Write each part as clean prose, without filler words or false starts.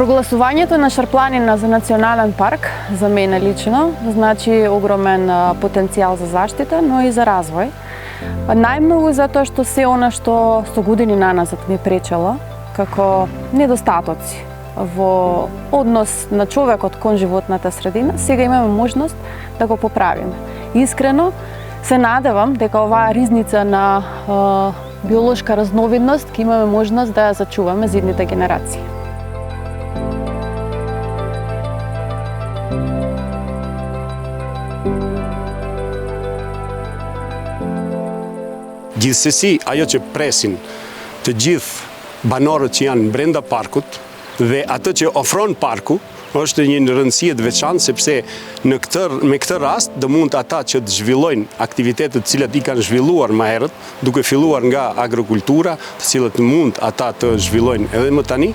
Прогласувањето на Шарпланина за национален парк за мене лично значи огромен потенцијал за заштита, но и за развој. Најмногу затоа што се она што 100 години наназад ми пречело, како недостатоци во однос на човекот кон животната средина, сега имаме можност да го поправиме. Искрено се надевам дека оваа ризница на биолошка разновидност ќе имаме можност да ја зачуваме за идните генерации. Gjithsesi, ajo që presin të gjithë banorët që janë brenda parkut dhe atë që ofron parku është një rëndësie të veçantë sepse me këtë rast do mund ata që të zhvillojnë aktivitetet të cilat i kanë zhvilluar më herët, duke filluar nga agrikultura, të cilët mund ata të zhvillojnë edhe më tani.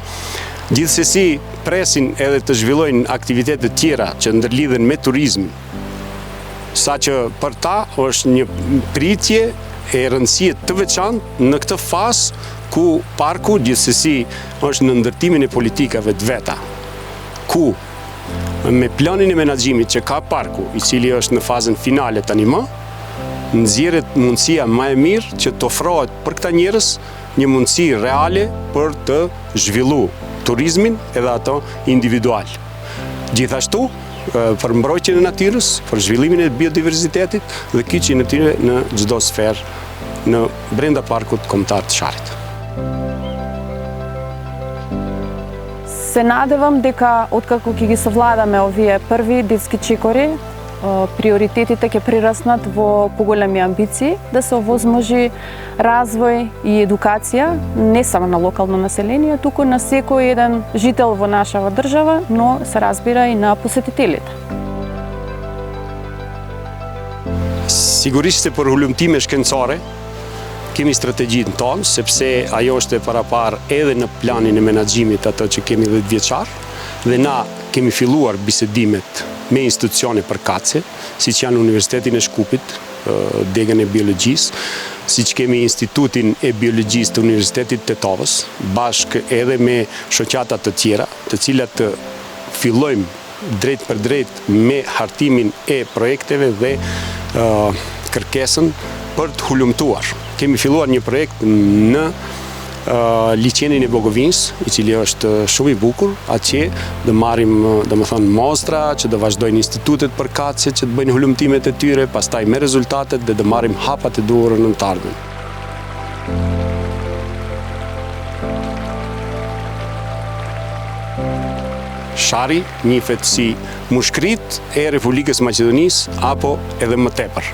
Gjithsesi presin edhe të zhvillojnë aktivitete tjera që ndërlidhen me turizmin, saqë për ta është një pritje e rëndësie të veçantë në këtë fazë ku parku gjithsesi është në ndërtimin e politikave të veta, ku me planin e menaxhimit që ka parku, i cili është në fazën finale tani më, nxjerret mundësia më e mirë që të ofrohet për këta njerëz një mundësi reale për të zhvilluar turizmin edhe ato individual. Gjithashtu, për mbrojtjen e natyrës, për zhvillimin e biodiversitetit dhe kyçjen e tyre në çdo sferë në brenda parkut kombëtar të Sharrit. Се надевам дека откако ќе ги совладаме овие први детски чекори, приоритетите ќе прираснат во поголеми амбиции, да се овозможи развој и едукација не само на локално население, туку на секој еден жител во нашава држава, но се разбира и на посетителите. Sigurisht se për hulumtime shkencore kemi strategjinë tonë, sepse ajo është e paraparë edhe në planin e menaxhimit ato që kemi 10 vjeçar, dhe na kemi filluar bisedimet me institucione përkatëse, siç janë Universitetin e Shkupit, degën e biologjisë, siç kemi Institutin e Biologjisë të Universitetit Tetovës, bashkë edhe me shoqata të tjera, të cilat fillojmë drejt për drejt me hartimin e projekteve dhe kërkesën për të hulumtuar. Kemi filluar një projekt në liçenin e Bogovins, i cili është shumë i bukur, atje do marrim, domethënë, mostra që do vazhdojnë institutet përkatëse që të bëjnë hulumtimet e tyre, pastaj me rezultatet dhe do marrim hapat e duhur në të ardhmen. Shari njihet si mushkrit e Republikës Maqedonisë apo edhe më tepër.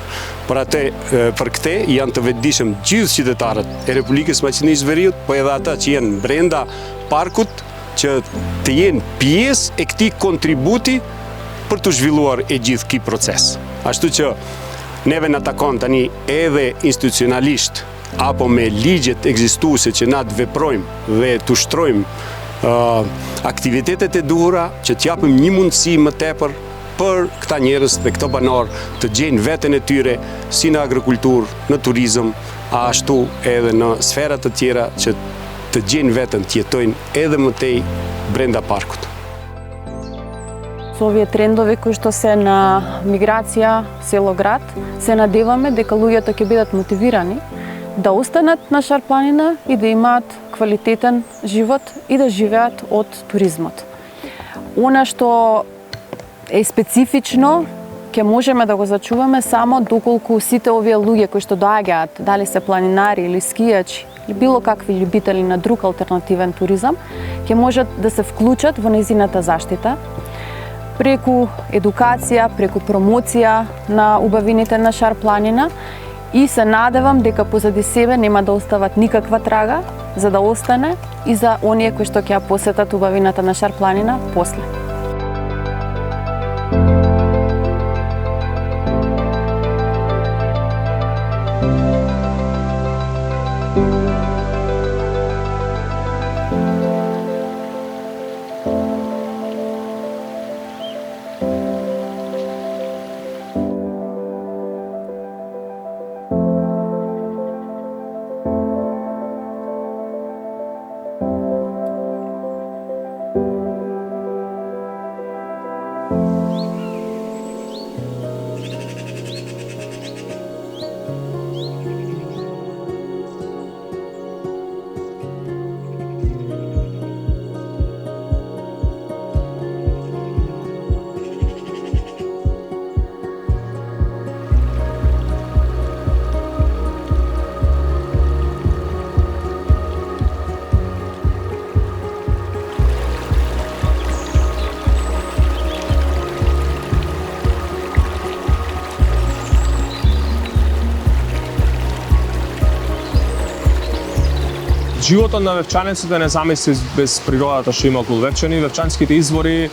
Për këtë janë të vetëdijshëm gjithë qytetarët e Republikës Maqedonisë Veriut, po edhe ata që janë brenda parkut që të jenë pjesë e këtij kontributi për të zhvilluar e gjithë ky proces. Ashtu që neve na takon tani edhe institucionalisht apo me ligjet ekzistuese që na të veprojmë dhe të ushtrojmë aktivitetet e duhura që t'japim një mundësi më tepër për këta njerëz dhe këto banor të gjejnë veten e tyre si në agrikulturë, në turizëm, ashtu edhe në sfera të tjera që të gjejnë veten të jetojnë edhe më tej brenda parkut. Со овие трендови кои што се на миграција село-град, се надеваме дека луѓето ќе бидат мотивирани да останат на Шарпланина и да имаат квалитетен живот и да живеат од туризмот. Она што е специфично, ќе можеме да го зачуваме само доколку сите овие луѓе кои што доаѓаат, дали се планинари или скијачи, или било какви љубители на друг алтернативен туризам, ќе можат да се вклучат во нејзината заштита, преку едукација, преку промоција на убавините на Шарпланина, и се надевам дека позади себе нема да остават никаква трага, за да остане и за оние кои што ќе ја посетат убавината на Шарпланина после. Животот на Вевчанецот е незамислив без природата што има околу Вевчани. Вевчанските извори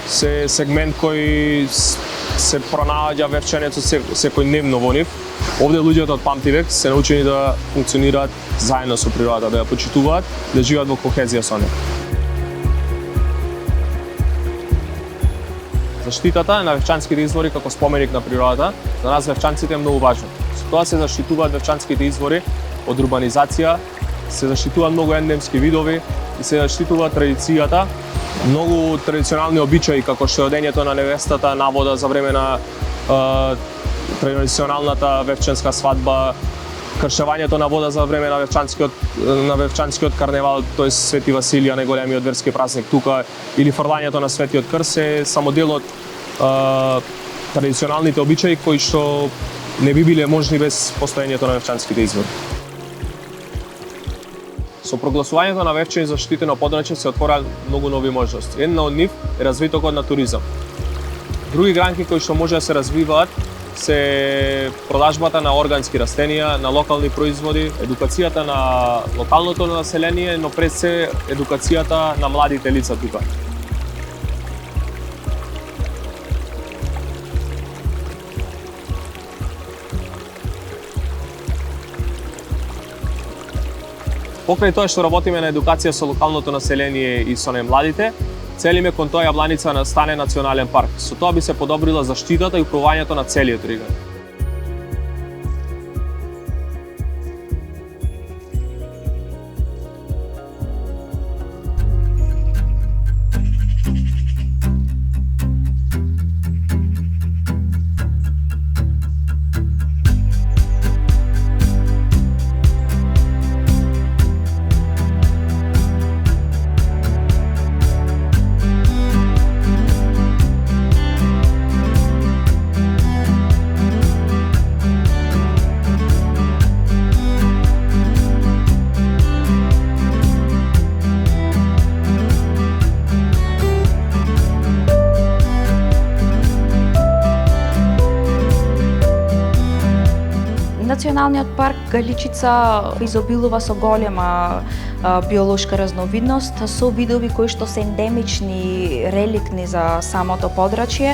се сегмент кој се пронаоѓа Вевчанецот секојдневно во нив. Овде луѓето од памтивек се научени да функционираат заедно со природата, да ја почитуваат, да живеат во кохезија со неа. Заштитата на Вевчанските извори како споменик на природата за нас вевчанците е многу важно. Со тоа се заштитуваат Вевчанските извори од урбанизација, се заштитуваат многу ендемски видови и се заштитува традицијата, многу традиционални обичаи како што е одењето на невестата на вода за време на традиционалната вевчанска свадба, кршевањето на вода за време на вевчанскиот карневал, тоест Свети Василија, најголемиот верски празник тука, или фрлањето на Светиот крст е само дел од традиционалните обичаи кои што не би биле можни без постоењето на вевчанските извори. Со прогласувањето на Вевчани за заштитено подрачје се отвора многу нови можности. Една од нив е развитокот на туризам. Други гранки кои што може да се развиваат се продажбата на органски растенија, на локални производи, едукацијата на локалното население, но пред се едукацијата на младите лица тука. Покрај тоа што работиме на едукација со локалното население и со младите, целиме кон тоа Јабланица да стане национален парк. Со тоа би се подобрила заштитата и управувањето на целиот регион. Националниот парк Галичица изобилува со голема биолошка разновидност, со видови кои што се ендемични, реликтни за самото подрачје,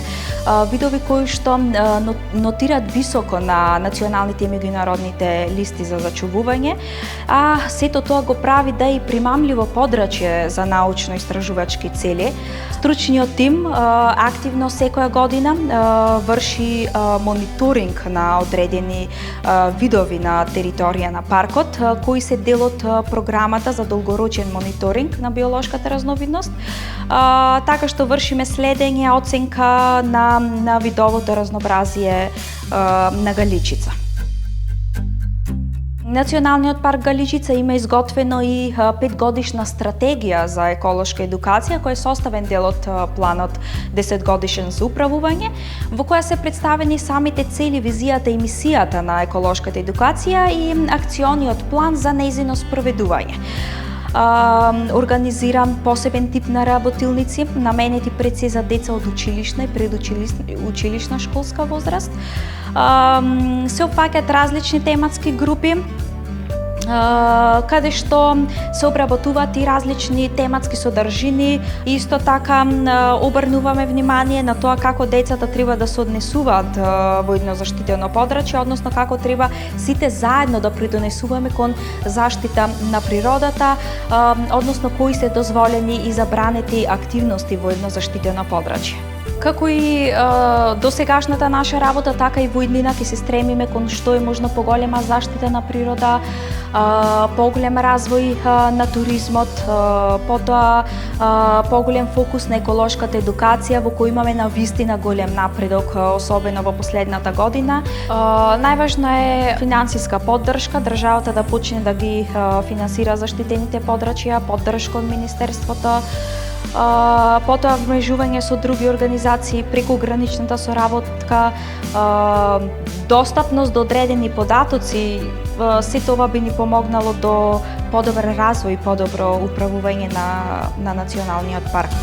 видови кои што нотираат високо на националните и меѓународните листи за зачувување, а сето тоа го прави да е и примамливо подрачје за научно-истражувачки цели. Стручниот тим активно секоја година врши мониторинг на одредени видови на територија на паркот, кои се дел од програмата за долгорочен мониторинг на биолошката разновидност, така што вршиме следење, оценка на видовото разнообразие на Галичица. Националниот парк Галичица има изготвено и 5-годишна стратегија за еколошка едукација, која е составен дел од планот 10-годишен за управување, во која се представени самите цели, визијата и мисијата на еколошката едукација и акциониот план за нејзино спроведување. Организирам посебен тип на работилници, наменети пред се за деца од училишна и предучилишна школска возраст. Се опфаќаат различни тематски групи, каде што се обработуваат и различни тематски содржини. Исто така обрнуваме внимание на тоа како децата треба да се однесуваат во едно заштитено подрачје, односно како треба сите заедно да придонесуваме кон заштита на природата, односно кои се дозволени и забранети активности во едно заштитено подрачје. Како и досегашната наша работа, така и во иднина ќе се стремиме кон што е можно поголема заштита на природа, поголем развој на туризмот, потоа поголем фокус на еколошката едукација, во кој имаме навистина голем напредок, особено во последната година. Најважно е финансиска поддршка, државата да почне да ги финансира заштитените подрачја, поддршка од Министерството, потоа вмрежување со други организации, прекограничната соработка, достапност до одредени податоци, сето ова би ни помогнало до подобар развој и подобро управување на националниот парк.